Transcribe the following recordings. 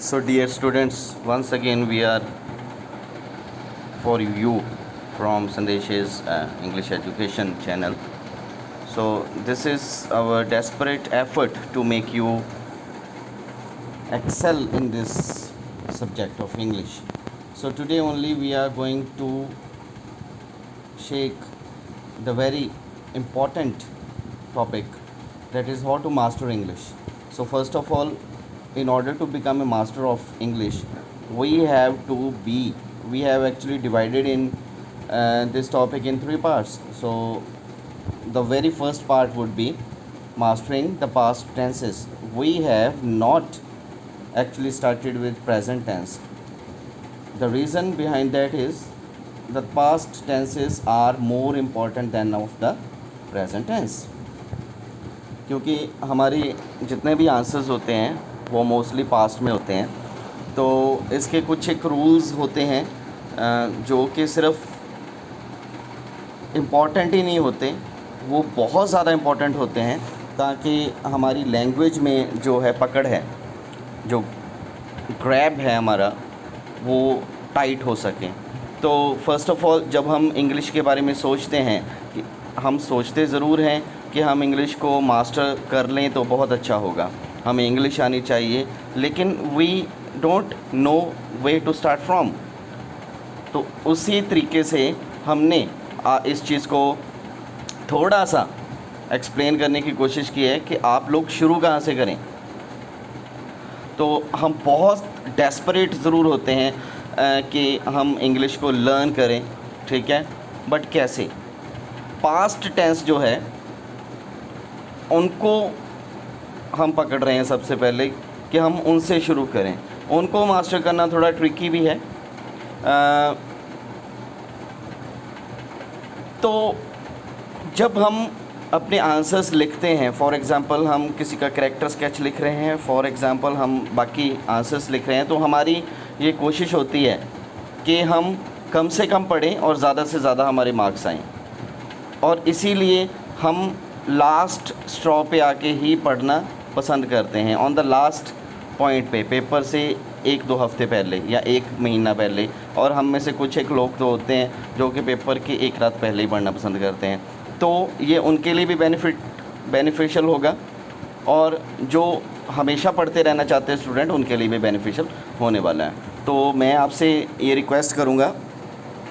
So dear students, once again we are for you from Sandesh's English Education channel. So this is our desperate effort to make you excel in this subject of English. So today only we are going to shake the very important topic, that is how to master English. So first of all, in order to become a master of English, we have actually divided in this topic in three parts. So the very first part would be mastering the past tenses. We have not actually started with present tense. The reason behind that is the past tenses are more important than of the present tense, क्योंकि हमारी जितने भी answers होते हैं वो mostly past में होते हैं. तो इसके कुछ एक रूल्स होते हैं जो कि सिर्फ इम्पॉर्टेंट ही नहीं होते, वो बहुत ज़्यादा इम्पॉर्टेंट होते हैं ताकि हमारी लैंग्वेज में जो है पकड़ है, जो ग्रैब है हमारा, वो टाइट हो सके. तो फर्स्ट ऑफ ऑल जब हम इंग्लिश के बारे में सोचते हैं, कि हम सोचते ज़रूर हैं कि हम इंग्लिश को मास्टर कर लें तो बहुत अच्छा होगा, हमें इंग्लिश आनी चाहिए, लेकिन we don't know way to start from. तो उसी तरीके से हमने इस चीज़ को थोड़ा सा एक्सप्लेन करने की कोशिश की है कि आप लोग शुरू कहाँ से करें. तो हम बहुत डेस्परेट ज़रूर होते हैं कि हम इंग्लिश को लर्न करें, ठीक है, बट कैसे. पास्ट टेंस जो है उनको हम पकड़ रहे हैं सबसे पहले कि हम उनसे शुरू करें. उनको मास्टर करना थोड़ा ट्रिकी भी है. तो जब हम अपने आंसर्स लिखते हैं, फॉर एग्ज़ाम्पल हम किसी का कैरेक्टर स्केच लिख रहे हैं, फॉर एग्ज़ाम्पल हम बाकी आंसर्स लिख रहे हैं, तो हमारी ये कोशिश होती है कि हम कम से कम पढ़ें और ज़्यादा से ज़्यादा हमारे मार्क्स आएँ. और इसीलिए हम लास्ट स्ट्रॉ पे आके ही पढ़ना पसंद करते हैं, ऑन द लास्ट पॉइंट पे, पेपर से 1-2 हफ़्ते पहले या 1 महीना पहले. और हम में से कुछ एक लोग तो होते हैं जो कि पेपर के 1 रात पहले ही पढ़ना पसंद करते हैं. तो ये उनके लिए भी बेनिफिशियल होगा, और जो हमेशा पढ़ते रहना चाहते हैं स्टूडेंट, उनके लिए भी बेनिफिशियल होने वाला है. तो मैं आपसे ये रिक्वेस्ट करूँगा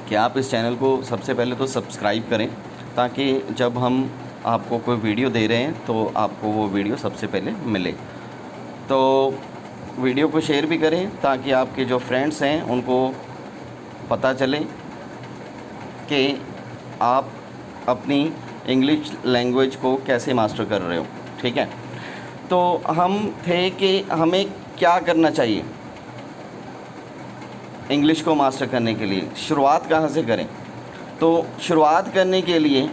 कि आप इस चैनल को सबसे पहले तो सब्सक्राइब करें, ताकि जब हम आपको कोई वीडियो दे रहे हैं तो आपको वो वीडियो सबसे पहले मिले. तो वीडियो को शेयर भी करें ताकि आपके जो फ्रेंड्स हैं उनको पता चले कि आप अपनी इंग्लिश लैंग्वेज को कैसे मास्टर कर रहे हो, ठीक है. तो हम थे कि हमें क्या करना चाहिए इंग्लिश को मास्टर करने के लिए, शुरुआत कहाँ से करें. तो शुरुआत करने के लिए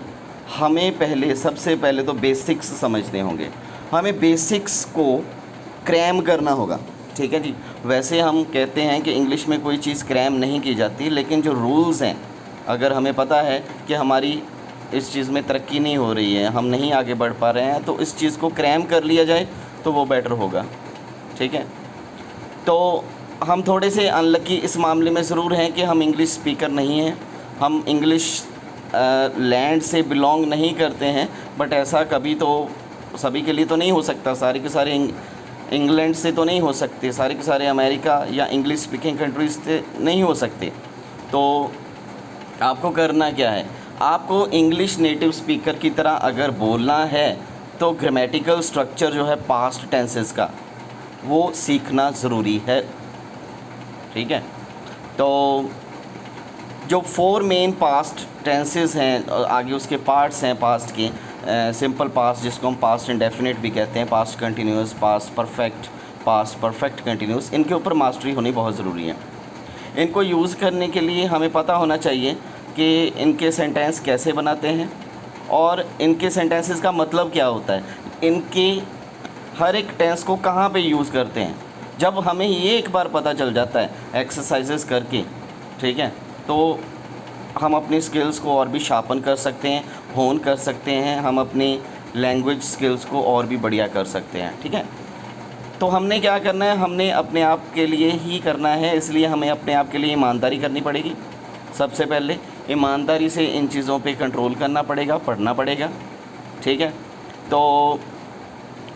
हमें सबसे पहले तो बेसिक्स समझने होंगे. हमें बेसिक्स को क्रैम करना होगा, ठीक है जी. वैसे हम कहते हैं कि इंग्लिश में कोई चीज़ क्रैम नहीं की जाती, लेकिन जो रूल्स हैं, अगर हमें पता है कि हमारी इस चीज़ में तरक्की नहीं हो रही है, हम नहीं आगे बढ़ पा रहे हैं, तो इस चीज़ को क्रैम कर लिया जाए तो वो बेटर होगा, ठीक है. तो हम थोड़े से अनलकी इस मामले में ज़रूर हैं कि हम इंग्लिश स्पीकर नहीं हैं, हम इंग्लिश लैंड से बिलोंग नहीं करते हैं. बट ऐसा कभी तो सभी के लिए तो नहीं हो सकता, सारे के सारे इंग्लैंड से तो नहीं हो सकते, सारे के सारे अमेरिका या इंग्लिश स्पीकिंग कंट्रीज से नहीं हो सकते. तो आपको करना क्या है, आपको इंग्लिश नेटिव स्पीकर की तरह अगर बोलना है तो ग्रामेटिकल स्ट्रक्चर जो है पास्ट टेंसेस का, वो सीखना ज़रूरी है, ठीक है. तो जो 4 मेन पास्ट टेंसेस हैं, आगे उसके पार्ट्स हैं पास्ट के, सिंपल पास्ट जिसको हम पास्ट इंडेफिनिट भी कहते हैं, past continuous, past perfect continuous, इनके ऊपर मास्टरी होनी बहुत ज़रूरी है. इनको यूज़ करने के लिए हमें पता होना चाहिए कि इनके सेंटेंस कैसे बनाते हैं और इनके सेंटेंसेस का मतलब क्या होता है, इनके हर एक टेंस को कहाँ पे यूज़ करते हैं. जब हमें ये एक बार पता चल जाता है एक्सरसाइजेस करके, ठीक है, तो हम अपनी स्किल्स को और भी शार्पन कर सकते हैं, होन कर सकते हैं, हम अपनी लैंग्वेज स्किल्स को और भी बढ़िया कर सकते हैं, ठीक है. तो हमने क्या करना है, हमने अपने आप के लिए ही करना है, इसलिए हमें अपने आप के लिए ईमानदारी करनी पड़ेगी। सबसे पहले ईमानदारी से इन चीज़ों पे कंट्रोल करना पड़ेगा, पढ़ना पड़ेगा, ठीक है। तो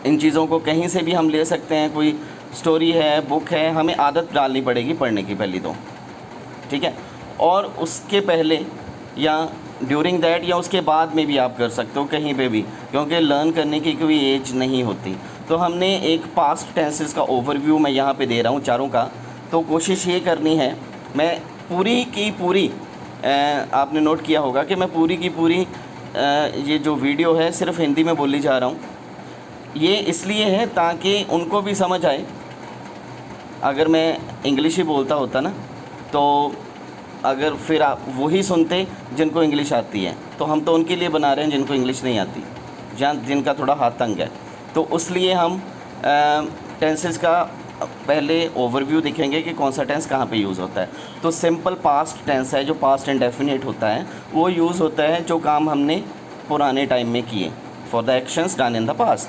इन चीज़ों को कहीं से भी हम ले सकते हैं, कोई स्टोरी है, बुक है, हमें आदत डालनी पड़ेगी पढ़ने की पहली तो, ठीक है। और उसके पहले या ड्यूरिंग दैट या उसके बाद में भी आप कर सकते हो कहीं पे भी, क्योंकि लर्न करने की कोई एज नहीं होती। तो हमने एक पास्ट टेंसेस का ओवरव्यू मैं यहाँ पे दे रहा हूँ चारों का। तो कोशिश ये करनी है, मैं पूरी की पूरी आपने नोट किया होगा कि मैं पूरी की पूरी ये जो वीडियो है सिर्फ हिंदी में बोली जा रहा हूँ। ये इसलिए है ताकि उनको भी समझ आए। अगर मैं इंग्लिश ही बोलता होता ना, तो अगर फिर आप वही सुनते जिनको इंग्लिश आती है, तो हम तो उनके लिए बना रहे हैं जिनको इंग्लिश नहीं आती, जिनका थोड़ा हाथ तंग है। तो उसलिए हम टेंसेस का पहले ओवरव्यू देखेंगे कि कौन सा टेंस कहाँ पे यूज़ होता है। तो सिंपल पास्ट टेंस है जो पास्ट इंडेफिनिट होता है, वो यूज़ होता है जो काम हमने पुराने टाइम में किए, for the actions done in the past.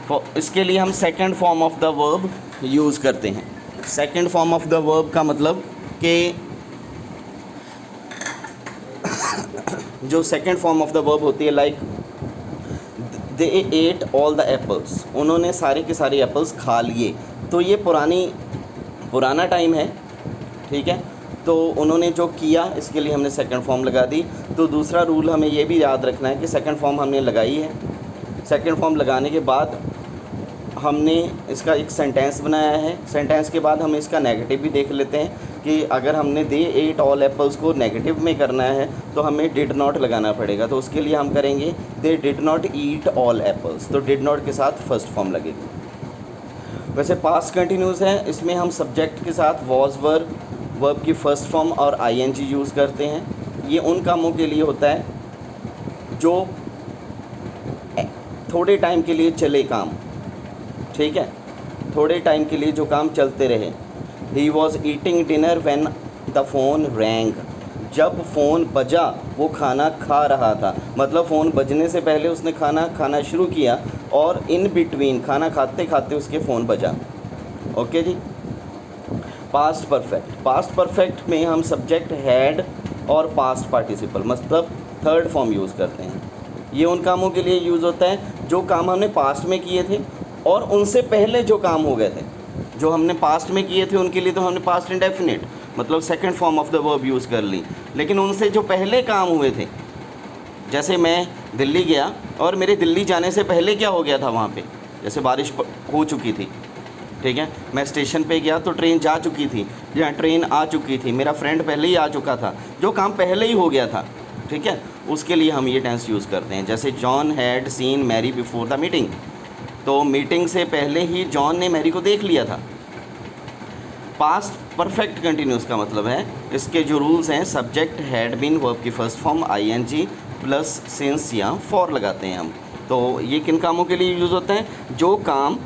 तो इसके लिए हम second form of the verb use करते हैं। Second form of the verb का मतलब कि जो second form of the verb होती है, like they at all the apples, उन्होंने सारे के सारे एप्पल्स खा लिए। तो ये पुराना टाइम है, ठीक है। तो उन्होंने जो किया, इसके लिए हमने सेकंड फॉर्म लगा दी। तो दूसरा रूल हमें ये भी याद रखना है कि सेकंड फॉर्म हमने लगाई है। सेकंड फॉर्म लगाने के बाद हमने इसका एक सेंटेंस बनाया है। सेंटेंस के बाद हम इसका नेगेटिव भी देख लेते हैं कि अगर हमने दे एट ऑल एप्पल्स को नेगेटिव में करना है तो हमें डिड नॉट लगाना पड़ेगा। तो उसके लिए हम करेंगे they did not eat all apples. तो डिड नॉट के साथ फर्स्ट फॉर्म लगेगी। वैसे पास्ट कंटिन्यूस है, इसमें हम सब्जेक्ट के साथ वॉज वर्ब की फ़र्स्ट फॉर्म और आईएनजी यूज़ करते हैं। ये उन कामों के लिए होता है जो थोड़े टाइम के लिए चले काम, ठीक है, थोड़े टाइम के लिए जो काम चलते रहे। He was eating dinner when the phone wrong, जब फ़ोन बजा वो खाना खा रहा था। मतलब फ़ोन बजने से पहले उसने खाना खाना शुरू किया और इन बिटवीन खाना खाते खाते उसके फ़ोन बजा। ओके जी। पास्ट परफेक्ट में हम सब्जेक्ट हैड और पास्ट पार्टिसिपल मतलब थर्ड फॉर्म यूज़ करते हैं। ये उन कामों के लिए यूज़ होता है जो काम हमने पास्ट में किए थे और उनसे पहले जो काम हो गए थे। जो हमने पास्ट में किए थे उनके लिए तो हमने पास्ट इंडेफिनिट मतलब second form of the verb use कर ली। लेकिन उनसे जो पहले काम हुए थे, जैसे मैं दिल्ली गया और मेरे दिल्ली जाने से पहले क्या हो गया था वहाँ पे, जैसे बारिश हो चुकी थी, ठीक है। मैं स्टेशन पे गया तो ट्रेन जा चुकी थी या ट्रेन आ चुकी थी, मेरा फ्रेंड पहले ही आ चुका था, जो काम पहले ही हो गया था, ठीक है। उसके लिए हम ये टेंस यूज़ करते हैं। जैसे John had seen Mary before the meeting, तो मीटिंग से पहले ही जॉन ने मैरी को देख लिया था। पास्ट परफेक्ट कंटिन्यूस का मतलब है, इसके जो रूल्स हैं, सब्जेक्ट हैड बीन वर्ब की first form ING plus since या फॉर लगाते हैं हम। तो ये किन कामों के लिए यूज़ होते हैं? जो काम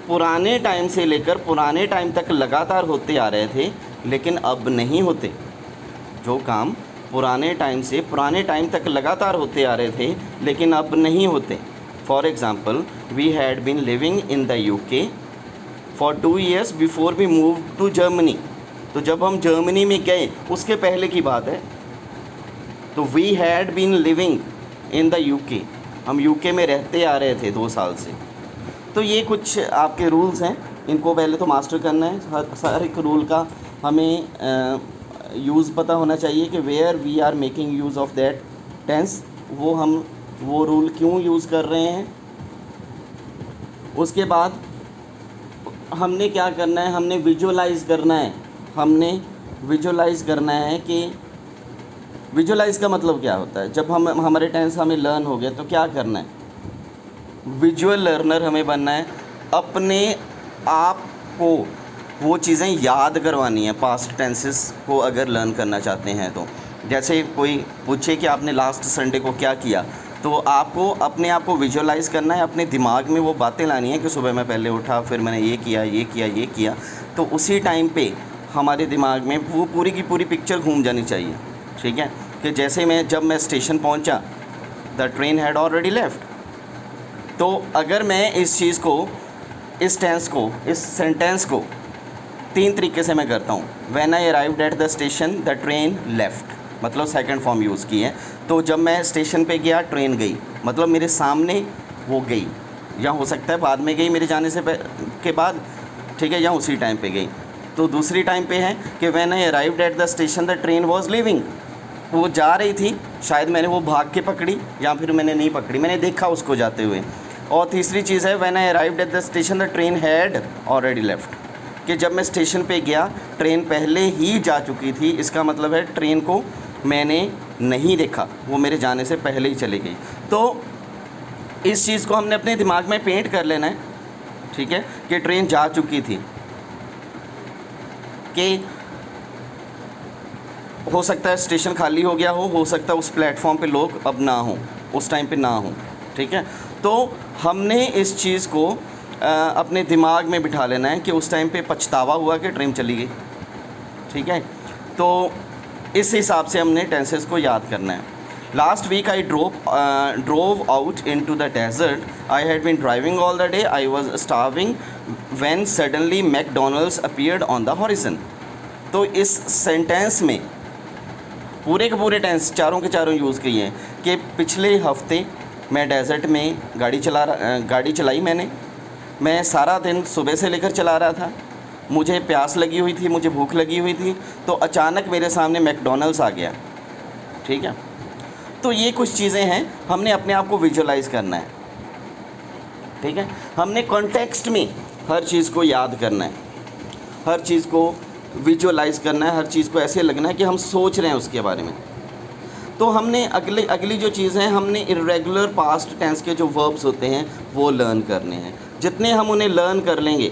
पुराने टाइम से लेकर पुराने टाइम तक लगातार होते आ रहे थे लेकिन अब नहीं होते। जो काम पुराने टाइम से पुराने टाइम तक लगातार होते आ रहे थे लेकिन अब नहीं होते। For example, we had been living in the UK for 2 years before we move to Germany. तो जब हम जर्मनी में गए उसके पहले की बात है। तो we had been living in the UK, हम UK में रहते आ रहे थे 2 साल से। तो ये कुछ आपके रूल्स हैं, इनको पहले तो मास्टर करना है। हर एक रूल का हमें यूज़ पता होना चाहिए कि where we are making use of that tense, वो रूल क्यों यूज़ कर रहे हैं। उसके बाद हमने क्या करना है, हमने विजुअलाइज़ करना है। हमने विजुअलाइज़ करना है कि विजुअलाइज़ का मतलब क्या होता है। जब हम हमारे टेंस हमें लर्न हो गया तो क्या करना है, विजुअल लर्नर हमें बनना है। अपने आप को वो चीज़ें याद करवानी है पास्ट टेंसेस को अगर लर्न करना चाहते हैं तो। जैसे कोई पूछे कि आपने लास्ट संडे को क्या किया, तो आपको अपने आप को विजुअलाइज़ करना है, अपने दिमाग में वो बातें लानी है कि सुबह मैं पहले उठा, फिर मैंने ये किया ये किया ये किया। तो उसी टाइम पे हमारे दिमाग में वो पूरी की पूरी पिक्चर घूम जानी चाहिए, ठीक है। कि जैसे जब मैं स्टेशन पहुंचा, the train had already left. तो अगर मैं इस चीज़ को इस टेंस को, इस सेंटेंस को 3 तरीके से मैं करता हूँ। When I arrived at the station the train left, मतलब सेकंड फॉर्म यूज़ की है। तो जब मैं स्टेशन पे गया ट्रेन गई, मतलब मेरे सामने वो गई, या हो सकता है बाद में गई मेरे जाने से के बाद, ठीक है, या उसी टाइम पे गई। तो दूसरी टाइम पे है कि when I arrived at the station the train was leaving, वो जा रही थी, शायद मैंने वो भाग के पकड़ी या फिर मैंने नहीं पकड़ी, मैंने देखा उसको जाते हुए। और तीसरी चीज़ है when I arrived at the station the train had already left, कि जब मैं स्टेशन पे गया ट्रेन पहले ही जा चुकी थी, इसका मतलब है ट्रेन को मैंने नहीं देखा, वो मेरे जाने से पहले ही चली गई। तो इस चीज़ को हमने अपने दिमाग में पेंट कर लेना है, ठीक है, कि ट्रेन जा चुकी थी, कि हो सकता है स्टेशन खाली हो गया हो सकता है उस प्लेटफॉर्म पे लोग अब ना हो, उस टाइम पे ना हो, ठीक है। तो हमने इस चीज़ को अपने दिमाग में बिठा लेना है कि उस टाइम पे पछतावा हुआ कि ट्रेन चली गई, ठीक है। तो इस हिसाब से हमने टेंसेस को याद करना है। Last week I drove out into the desert, I had been driving all the day, I was starving when suddenly McDonald's appeared on the horizon. तो इस सेंटेंस में पूरे के पूरे टेंस चारों के चारों यूज़ किए हैं कि पिछले हफ्ते मैं डेजर्ट में गाड़ी चलाई मैं सारा दिन सुबह से लेकर चला रहा था, मुझे प्यास लगी हुई थी, मुझे भूख लगी हुई थी, तो अचानक मेरे सामने मैकडॉनल्ड्स आ गया, ठीक है। तो ये कुछ चीज़ें हैं, हमने अपने आप को विजुअलाइज़ करना है, ठीक है। हमने कॉन्टेक्स्ट में हर चीज़ को याद करना है, हर चीज़ को विजुअलाइज़ करना है, हर चीज़ को ऐसे लगना है कि हम सोच रहे हैं उसके बारे में। तो हमने अगली जो चीज़ है, हमने इर्रेगुलर पास्ट टेंस के जो वर्ब्स होते हैं वो लर्न करने हैं। जितने हम उन्हें लर्न कर लेंगे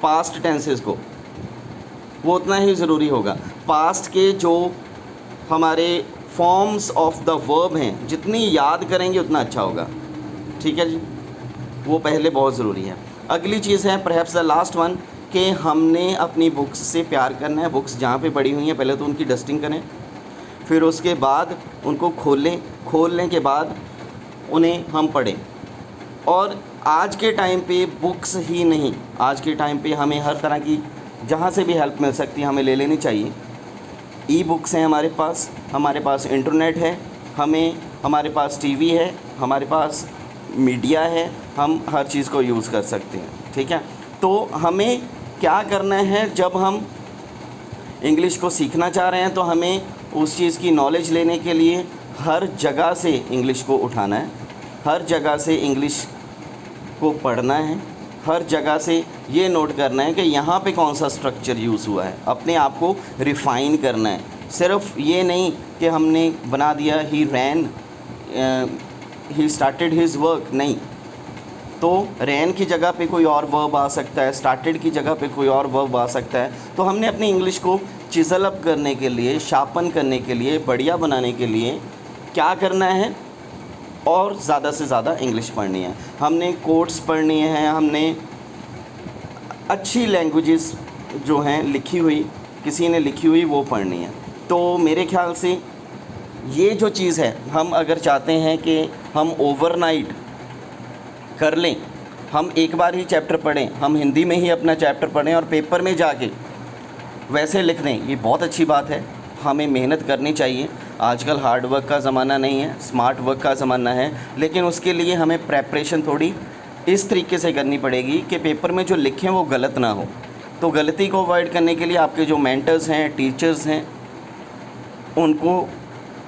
पास्ट टेंसेस को, वो उतना ही ज़रूरी होगा। पास्ट के जो हमारे फॉर्म्स ऑफ द वर्ब हैं, जितनी याद करेंगे उतना अच्छा होगा, ठीक है जी, वो पहले बहुत ज़रूरी है। अगली चीज़ है परहैप्स द लास्ट वन, कि हमने अपनी बुक्स से प्यार करना है। बुक्स जहाँ पे पड़ी हुई हैं पहले तो उनकी डस्टिंग करें, फिर उसके बाद उनको खोलने के बाद उन्हें हम पढ़ें। और आज के टाइम पे बुक्स ही नहीं, आज के टाइम पे हमें हर तरह की जहाँ से भी हेल्प मिल सकती है हमें ले लेनी चाहिए। ई बुक्स हैं हमारे पास इंटरनेट है, हमारे पास टीवी है, हमारे पास मीडिया है, हम हर चीज़ को यूज़ कर सकते हैं, ठीक है। तो हमें क्या करना है, जब हम इंग्लिश को सीखना चाह रहे हैं तो हमें उस चीज़ की नॉलेज लेने के लिए हर जगह से इंग्लिश को उठाना है, हर जगह से इंग्लिश को पढ़ना है, हर जगह से ये नोट करना है कि यहाँ पे कौन सा स्ट्रक्चर यूज़ हुआ है, अपने आप को रिफ़ाइन करना है। सिर्फ ये नहीं कि हमने बना दिया ही स्टार्टेड हिज वर्क, नहीं, तो रैन की जगह पे कोई और वर्ब आ सकता है, स्टार्टेड की जगह पे कोई और वर्ब आ सकता है। तो हमने अपनी इंग्लिश को चिज़ल अप करने के लिए, शार्पन करने के लिए, बढ़िया बनाने के लिए क्या करना है, और ज़्यादा से ज़्यादा इंग्लिश पढ़नी है। हमने कोट्स पढ़नी है, हमने अच्छी लैंग्वेजेस जो हैं लिखी हुई, किसी ने लिखी हुई वो पढ़नी है। तो मेरे ख्याल से ये जो चीज़ है, हम अगर चाहते हैं कि हम ओवरनाइट कर लें, हम एक बार ही चैप्टर पढ़ें, हम हिंदी में ही अपना चैप्टर पढ़ें और पेपर में जाके वैसे लिख दें, ये बहुत अच्छी बात है। हमें मेहनत करनी चाहिए। आजकल हार्ड वर्क का ज़माना नहीं है, स्मार्ट वर्क का ज़माना है, लेकिन उसके लिए हमें प्रेपरेशन थोड़ी इस तरीके से करनी पड़ेगी कि पेपर में जो लिखें वो गलत ना हो। तो गलती को अवॉइड करने के लिए आपके जो मेंटर्स हैं, टीचर्स हैं, उनको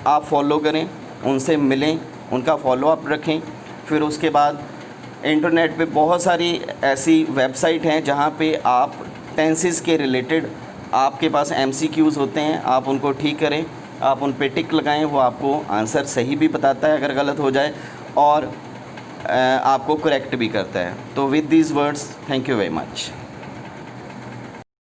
आप फॉलो करें, उनसे मिलें, उनका फॉलोअप रखें। फिर उसके बाद इंटरनेट पे बहुत सारी ऐसी वेबसाइट हैं जहाँ पे आप टेंसेस के रिलेटेड आपके पास MCQs होते हैं, आप उनको ठीक करें, आप उन पे टिक लगाएं, वो आपको आंसर सही भी बताता है अगर गलत हो जाए, और आपको करेक्ट भी करता है। तो with these words, thank you very much.